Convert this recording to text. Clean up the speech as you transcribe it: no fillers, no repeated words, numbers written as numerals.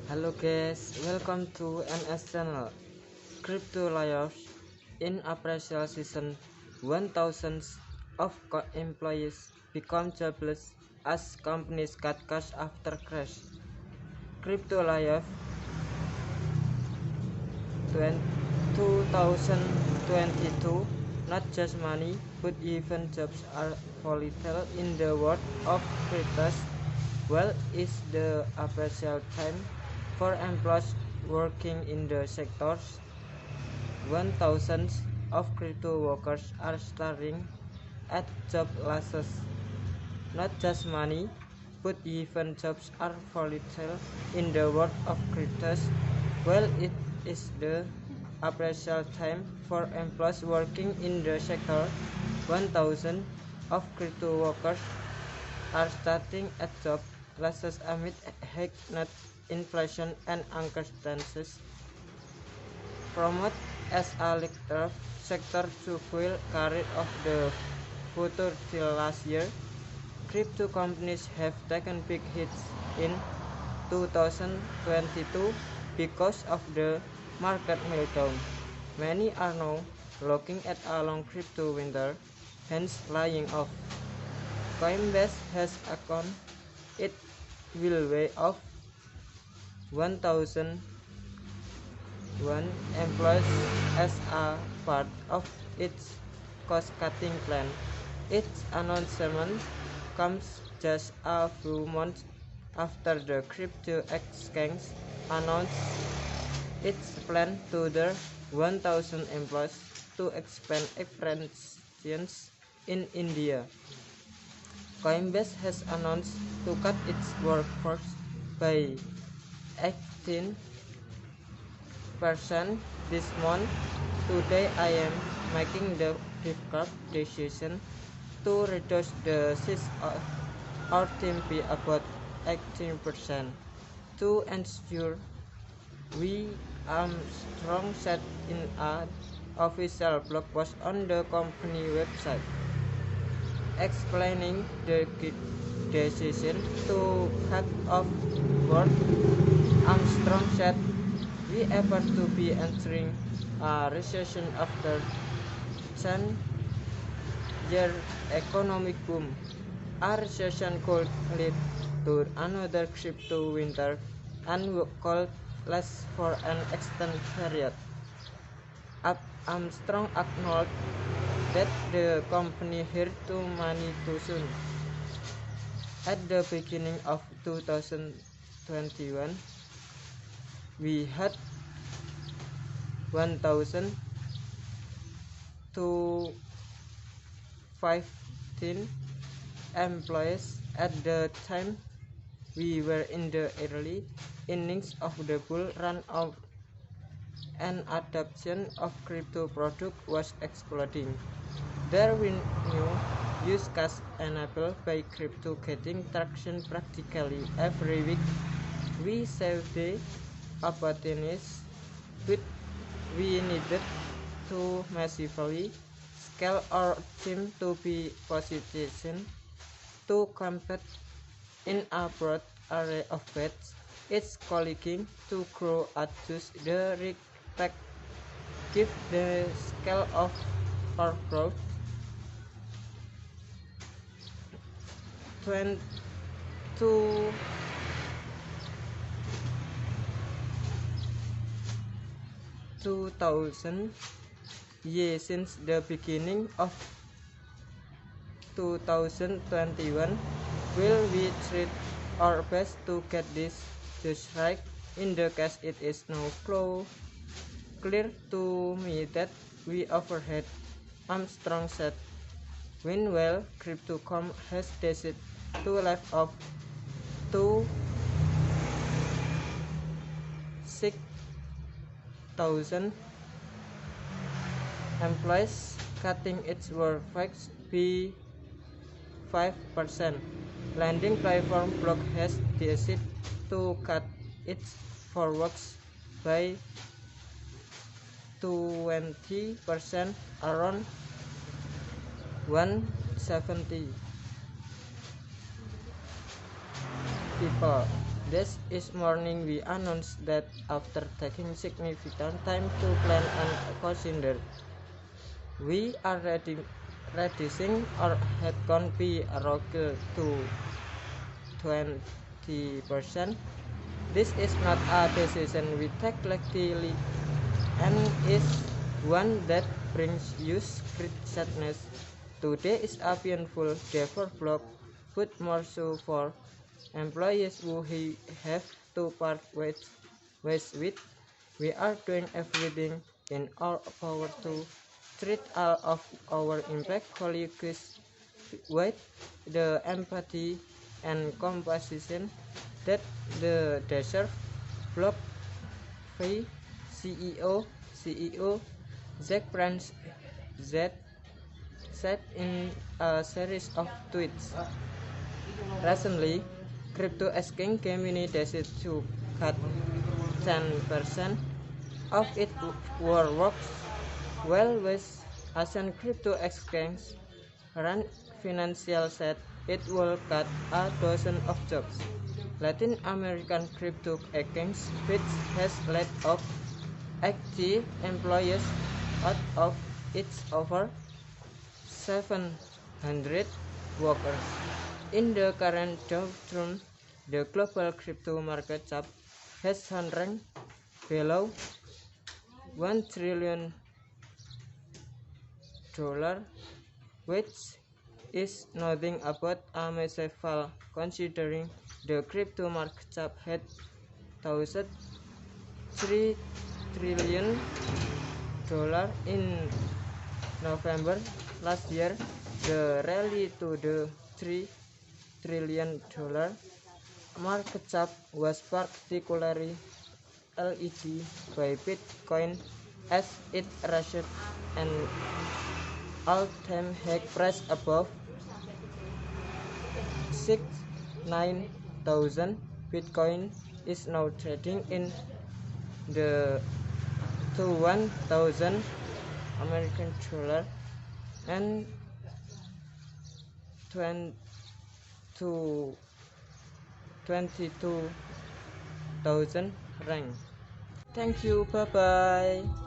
Hello guys, welcome to NS channel. Crypto layoffs in April season 1000 of employees become jobless as companies cut cash after crash. Crypto layoff 2022, not just money but even jobs are volatile in the world of cryptos. Well, is the appraisal time for employees working in the sectors. 1000s of crypto workers are staring at job losses. Not just money, but even jobs are volatile in the world of cryptos. Well, it is the appraisal time for employees working in the sector. 1000 of crypto workers are starting at job losses amid heightened inflation and uncertainties. Promote as a leader sector to fuel career of the future till last year, crypto companies have taken big hits in 2022 because of the market meltdown. Many are now looking at a long crypto winter, hence laying off. Coinbase has account it will lay off 1,001 employees as a part of its cost-cutting plan. Its announcement comes just a few months after the crypto exchange announced its plan to their 1,000 employees to expand operations in India. Coinbase has announced to cut its workforce by 18% this month. Today I am making the difficult decision to reduce the size of our team by about 18% to ensure we strong said in an official blog post on the company website. Explaining the decision to cut off work, Armstrong said, "We appear to be entering a recession after 10-year economic boom. A recession could lead to another crypto winter and could last for an extended period." Armstrong acknowledged that the company hired too many too soon. At the beginning of 2021, we had 1,215 employees. At the time, we were in the early innings of the bull run of and adoption of crypto product was exploding. There were new use cases enabled by crypto getting traction practically every week. We saved the opportunities, but we needed to massively scale our team to be positioned to compete in a broad array of bets. It's calling to grow at just the respect, give the scale of our growth. 2000 years since the beginning of 2021. Will we try our best to get this just right? In the case it is now clear to me that we overhead, Armstrong said. Meanwhile, Crypto.com has decided to lay off to 6,000 employees, cutting its workforce by 5%. Lending platform Block has decided to cut its workforce by 20%, around 170 people. This morning we announced that after taking significant time to plan and consider, we are reducing our headcount by roughly to 20%. This is not a decision we take lightly and is one that brings us great sadness. Today is a painful day for Block, but more so for employees who have to part ways with. We are doing everything in our power to treat all of our impact colleagues with the empathy and compassion that they deserve. Block 3 CEO Zach Branch Z said in a series of tweets recently. Crypto exchange community decided to cut 10% of its workforce, while West Asian crypto exchange Rand Financial said it will cut a dozen of jobs. Latin American crypto exchange which has laid off 80 employees out of its over 700 workers. In the current downturn, the global crypto market cap has sunk below $1 trillion, which is nothing about a massive fall considering the crypto market cap had tossed $3 trillion in November last year. The rally to the $3 trillion market cap was particularly led by Bitcoin as it reached an all-time high price above $69,000. Bitcoin is now trading in the to $1,000 American dollar and to 22,000 rank. Thank you, bye bye.